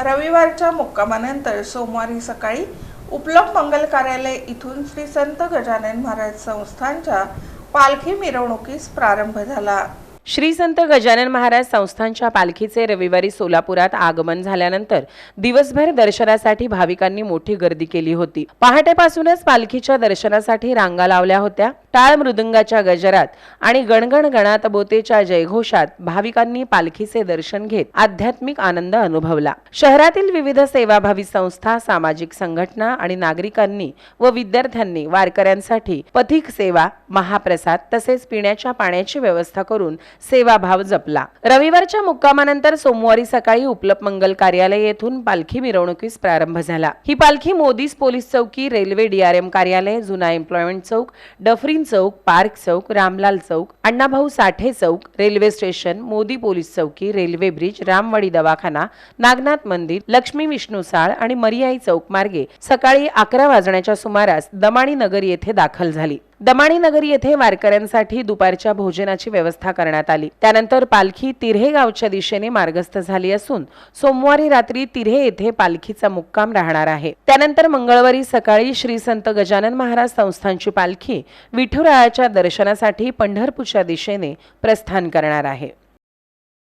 रविवारच्या मुक्कामानंतर सोमवारी सकाळी उपलोक मंगल कार्यालय इथून श्री संत गजानन महाराज संस्थानच्या पालखी मिरवणुकीस प्रारंभ झाला। श्री संत गजानन महाराज संस्थानच्या पालखीचे रविवारी सोलापुरात आगमन झाल्यानंतर दिवसभर दर्शनासाठी भाविकांनी मोठी गर्दी केली होती। पहाटेपासूनच पालखीच्या दर्शनासाठी रांगा लावल्या होत्या। टाळ मृदुंगाच्या गजरात आणि गणगण गणात बोतेच्या जयघोषात भाविकांनी पालखीचे दर्शन घेत आध्यात्मिक आनंद अनुभवला। शहरातील विविध सेवाभावी संस्था, सामाजिक संघटना आणि नागरिकांनी व विद्यार्थ्यांनी वारकऱ्यांसाठी पथिक सेवा, महाप्रसाद तसेच पिण्याच्या पाण्याची व्यवस्था करून सेवाभाव जपला। रविवारच्या मुक्कामानंतर सोमवारी सकाळी उपलोक मंगल कार्यालय येथून पालखी मिरवणुकीस प्रारंभ झाला। ही पालखी मोदीस पोलीस चौकी, रेल्वे DRM कार्यालय, जुना एम्प्लॉयमेंट चौक, डफरीन चौक, पार्क चौक, रामलाल चौक, अण्णाभाऊ साठे चौक, रेल्वे स्टेशन, मोदी पोलीस चौकी, रेल्वे ब्रिज, रामवाडी दवाखाना, नागनाथ मंदिर, लक्ष्मी विष्णू साळ आणि मरियाई चौक मार्गे सकाळी 11 वाजण्याच्या सुमारास दमाणी नगर येथे दाखल झाली। दमाणी नगर येथे वारकऱ्यांसाठी दुपारच्या भोजनाची व्यवस्था करण्यात आली। त्यानंतर पालखी तिऱ्हे गावच्या दिशेने मार्गस्थ झाली असून सोमवारी रात्री तिऱ्हे येथे पालखीचा मुक्काम राहणार आहे। त्यानंतर मंगळवारी सकाळी श्री संत गजानन महाराज संस्थानची पालखी विठुरायाच्या दर्शनासाठी पंढरपूरच्या दिशेने प्रस्थान करणार आहे।